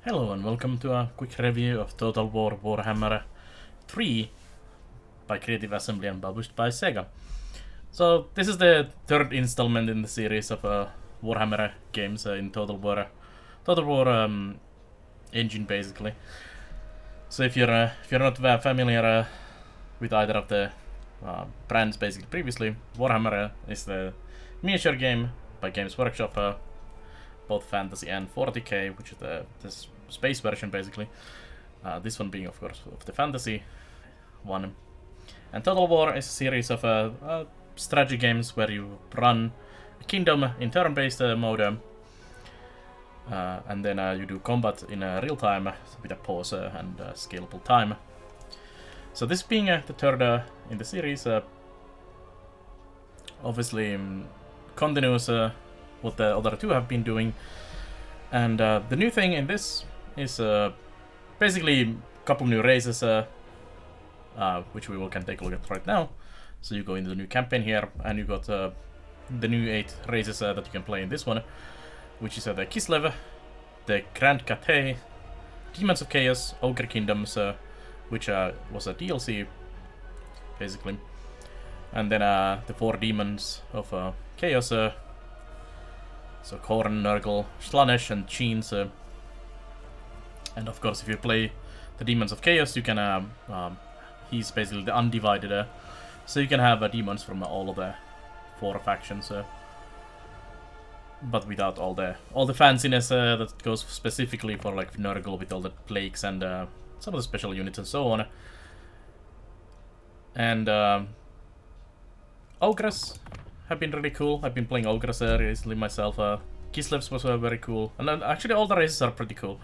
Hello and welcome to a quick review of Total War Warhammer 3 by Creative Assembly and published by Sega. So this is the third installment in the series of Warhammer games in Total War engine basically. So if you're not familiar with either of the brands basically previously, Warhammer is the miniature game by Games Workshop, both fantasy and 40k, which is the space version basically. This one being of course of the fantasy one. And Total War is a series of strategy games where you run a kingdom in turn-based mode, and then you do combat in real time with a pause and scalable time. So this being the third in the series, obviously continues what the other two have been doing. And the new thing in this is basically a couple new races, which we can take a look at right now. So you go into the new campaign here, and you got the new 8 races that you can play in this one, which is the Kislev, the Grand Cathay, Demons of Chaos, Ogre Kingdoms, which was a DLC, basically. And then the 4 Demons of Chaos, so Khorne, Nurgle, Slanesh, and Cheens. And of course, if you play the Demons of Chaos, you can he's basically the undivided, so you can have demons from all of the 4 factions, but without all the fanciness that goes specifically for like Nurgle with all the plagues and some of the special units and so on. And Ogres have been really cool. I've been playing Ogres recently myself. Kislevs was very cool, and actually all the races are pretty cool.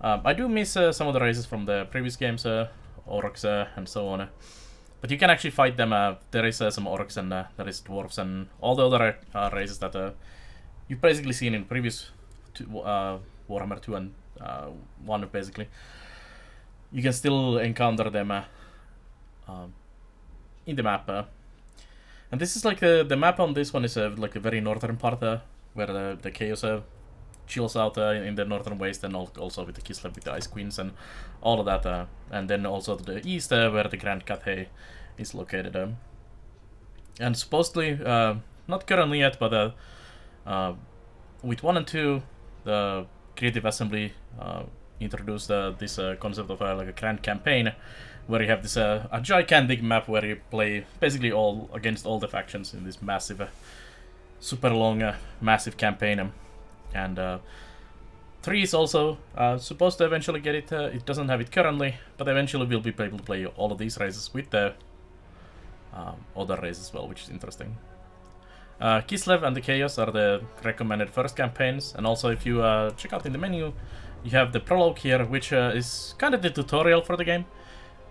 I do miss some of the races from the previous games, Orcs and so on. But you can actually fight them. There is some Orcs and there is Dwarves and all the other races that you've basically seen in previous Warhammer 2 and 1 basically. You can still encounter them in the map. And this is like the map on this one is like a very northern part where the Chaos chills out in the northern waste, and also with the Kislev with the Ice Queens and all of that. And then also to the east where the Grand Cathay is located. And supposedly, not currently yet, but with 1 and 2, the Creative Assembly introduced this concept of like a grand campaign, where you have this a gigantic map where you play basically all against all the factions in this massive, super long, massive campaign. And 3 is also supposed to eventually get it. It doesn't have it currently, but eventually we'll be able to play all of these races with the other races as well, which is interesting. Kislev and the Chaos are the recommended first campaigns, and also if you check out in the menu, you have the prologue here, which is kind of the tutorial for the game.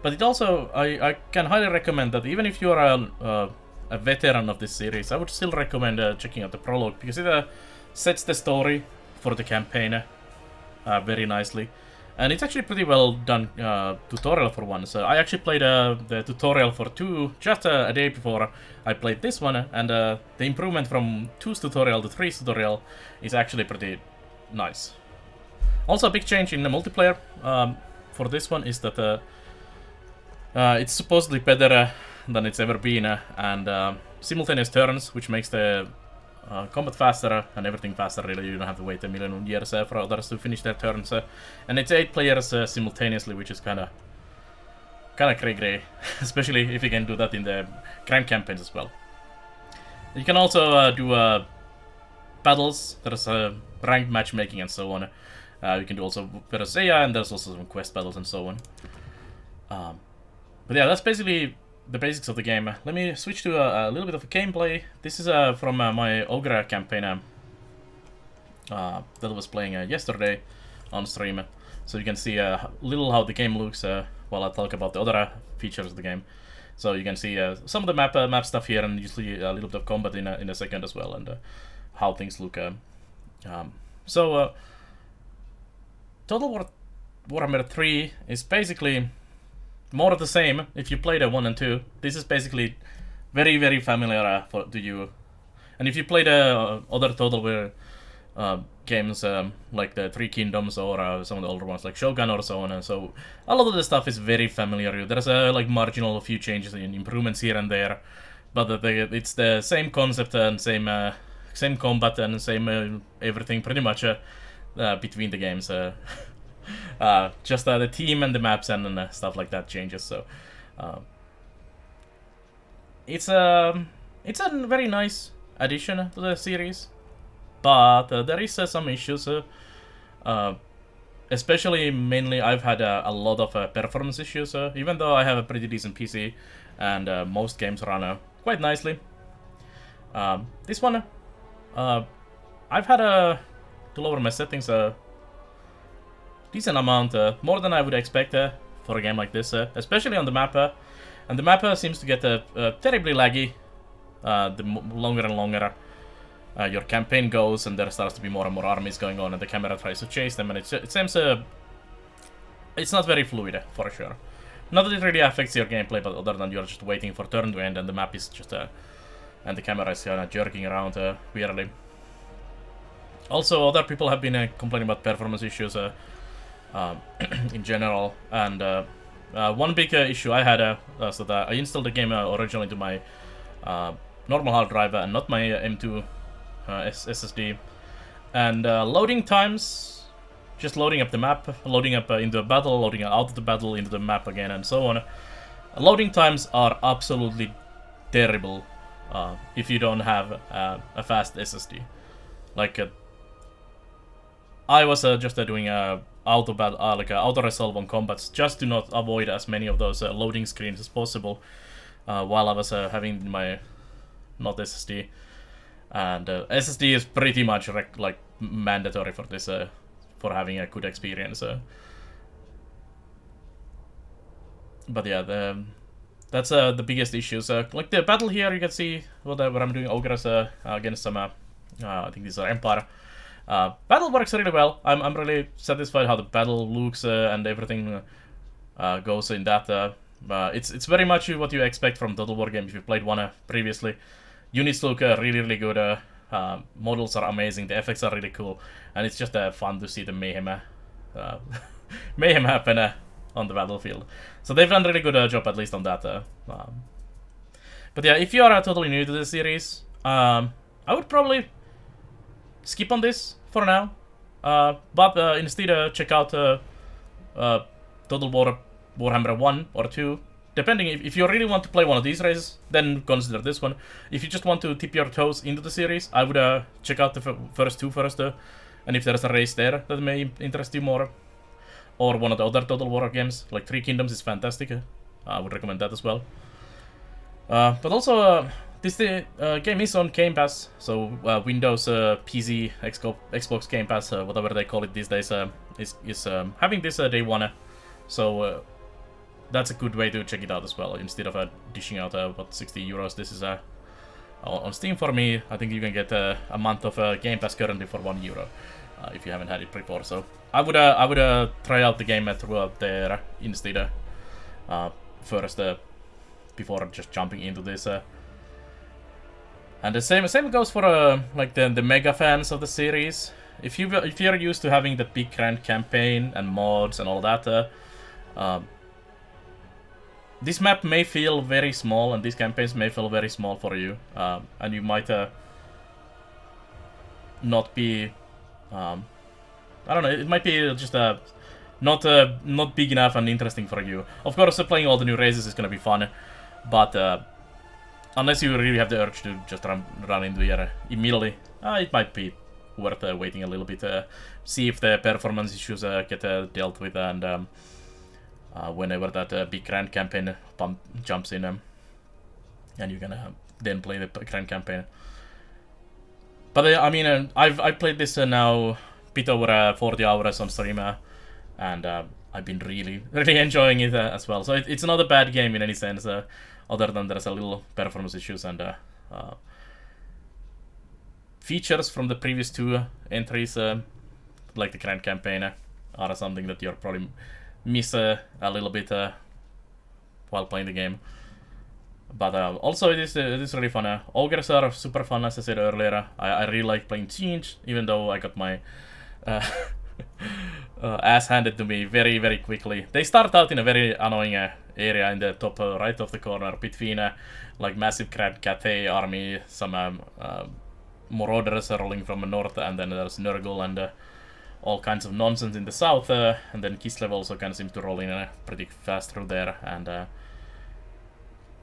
But it also, I can highly recommend that even if you are a veteran of this series, I would still recommend checking out the prologue, because it sets the story for the campaign very nicely. And it's actually pretty well done tutorial for one. So I actually played the tutorial for 2 just a day before I played this one, and the improvement from 2's tutorial to 3's tutorial is actually pretty nice. Also, a big change in the multiplayer for this one is that it's supposedly better than it's ever been, and simultaneous turns, which makes the combat faster and everything faster. Really, you don't have to wait a million years for others to finish their turns, and it's 8 players simultaneously, which is kind of cray-cray, especially if you can do that in the grand campaigns as well. You can also do battles. There's ranked matchmaking and so on. You can do also versus AI, and there's also some quest battles and so on. But yeah, that's basically the basics of the game. Let me switch to a little bit of a gameplay. This is from my Ogre campaign that I was playing yesterday on stream. So you can see a little how the game looks while I talk about the other features of the game. So you can see some of the map stuff here, and usually a little bit of combat in a second as well, and how things look. Total War Warhammer 3 is basically more of the same. If you played 1 and 2, this is basically very, very familiar to you. And if you played other Total War games like the Three Kingdoms or some of the older ones like Shogun or so on. And so a lot of the stuff is very familiar. There's like marginal few changes and improvements here and there, but it's the same concept and same combat and same everything pretty much between the games. Just the theme and the maps and stuff like that changes. So it's a very nice addition to the series, but there is some issues. Especially, mainly, I've had a lot of performance issues. Even though I have a pretty decent PC and most games run quite nicely. This one, I've had to lower my settings a decent amount, more than I would expect for a game like this, especially on the map. And the map seems to get terribly laggy the longer and longer your campaign goes, and there starts to be more and more armies going on, and the camera tries to chase them, and it seems it's not very fluid, for sure. Not that it really affects your gameplay, but other than you're just waiting for turn to end, and the map is just and the camera is kind of jerking around weirdly. Also, other people have been complaining about performance issues in general, and one big issue I had was that I installed the game originally to my normal hard drive and not my M2 SSD, and loading times, just loading up the map, loading up into a battle, loading out of the battle into the map again, and so on. Loading times are absolutely terrible if you don't have a fast SSD. Like I was just doing auto resolve on combats just to not avoid as many of those loading screens as possible while I was having my not SSD. And SSD is pretty much like mandatory for this for having a good experience. But yeah, that's the biggest issues. Like the battle here, you can see what I'm doing ogres against some I think these are Empire. Battle works really well. I'm really satisfied how the battle looks and everything goes in that. It's very much what you expect from Total War game if you played one previously. Units look really good. Models are amazing. The effects are really cool, and it's just fun to see the mayhem mayhem happen on the battlefield. So they've done a really good job, at least on that. But yeah, if you are totally new to the series, I would probably skip on this for now, but instead check out Total War Warhammer 1 or 2. Depending, if you really want to play one of these races, then consider this one. If you just want to dip your toes into the series, I would check out the first two first, and if there's a race there that may interest you more, or one of the other Total War games, like Three Kingdoms is fantastic. I would recommend that as well. But also, this game is on Game Pass, so Windows, PC, Xbox Game Pass, whatever they call it these days, is having this day one. So that's a good way to check it out as well, instead of dishing out what 60 euros. This is on Steam for me. I think you can get a month of Game Pass currently for €1 if you haven't had it before. So I would try out the game throughout there instead first before just jumping into this. And the same goes for like the mega fans of the series. If you're used to having the big grand campaign and mods and all that. This map may feel very small, and these campaigns may feel very small for you, and you might not be, I don't know, it might be just not big enough and interesting for you. Of course, playing all the new races is gonna be fun, but unless you really have the urge to just run into here immediately, it might be worth waiting a little bit, see if the performance issues get dealt with, and whenever that big grand campaign jumps in, and you can then play the grand campaign. But I mean, I've played this now a bit over 40 hours on stream, and I've been really enjoying it as well. So it's not a bad game in any sense, other than there's a little performance issues and features from the previous two entries, like the grand campaign, are something that you're probably miss a little bit while playing the game. But also it is really fun. Ogres are super fun, as I said earlier. I really like playing Siege, even though I got my ass handed to me very, very quickly. They start out in a very annoying area in the top right of the corner between like massive Cathay army, some marauders rolling from the north, and then there's Nurgle and all kinds of nonsense in the south, and then Kislev also kind of seems to roll in pretty fast through there, and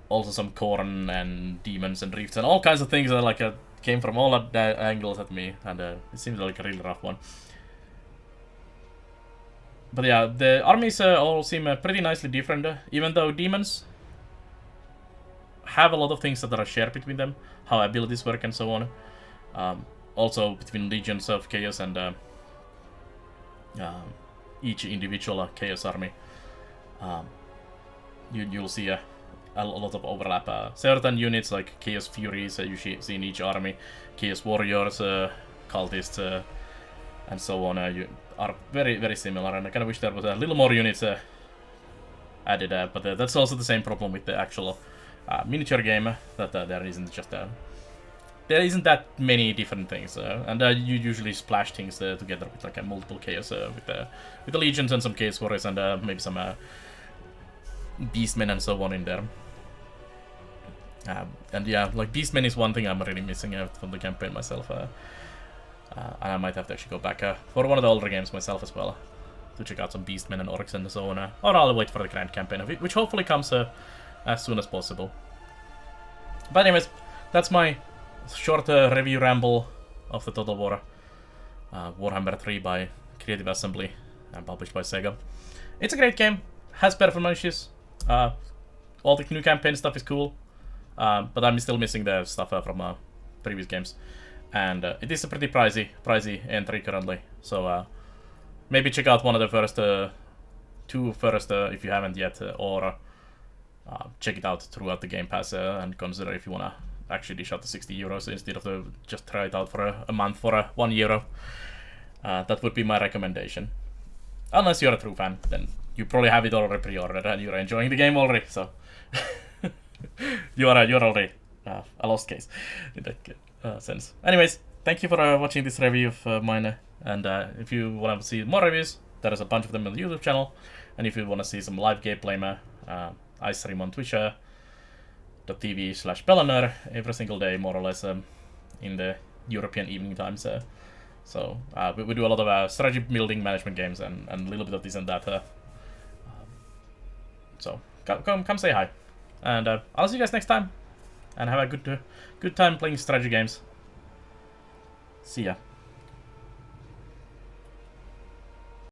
also some Khorne and demons and rifts and all kinds of things that like came from all angles at me, and it seems like a really rough one. But yeah, the armies all seem pretty nicely different, even though demons have a lot of things that are shared between them, how abilities work and so on. Also between legions of chaos and each individual chaos army, you'll see a lot of overlap. Certain units like chaos furies you see in each army, chaos warriors, cultists, and so on are very, very similar, and I kind of wish there was a little more units added, but that's also the same problem with the actual miniature game, that there isn't just there isn't that many different things, and you usually splash things together with like a multiple chaos with the legions and some chaos warriors and maybe some beastmen and so on in there. And yeah, like beastmen is one thing I'm really missing out from the campaign myself. And I might have to actually go back for one of the older games myself as well, to check out some beastmen and orcs and so on. Or I'll wait for the grand campaign, which hopefully comes as soon as possible. But anyways, that's my short review ramble of the Total War Warhammer 3 by Creative Assembly and published by Sega. It's a great game, has performance issues. All the new campaign stuff is cool, but I'm still missing the stuff from previous games. And it is a pretty pricey entry currently, so maybe check out one of the first two first if you haven't yet, or check it out throughout the Game Pass and consider if you wanna actually dish out the 60 euros instead of just try it out for a month for €1. That would be my recommendation. Unless you're a true fan, then you probably have it already pre-ordered and you're enjoying the game already, so you're already a lost case in that sense. Anyways, thank you for watching this review of mine, and if you want to see more reviews, there is a bunch of them on the YouTube channel, and if you want to see some live gameplay, I stream on twitch.tv/Bellaner every single day, more or less, in the European evening times. So we do a lot of strategy building management games and a little bit of this and that. So come say hi, and I'll see you guys next time, and have a good time playing strategy games. See ya.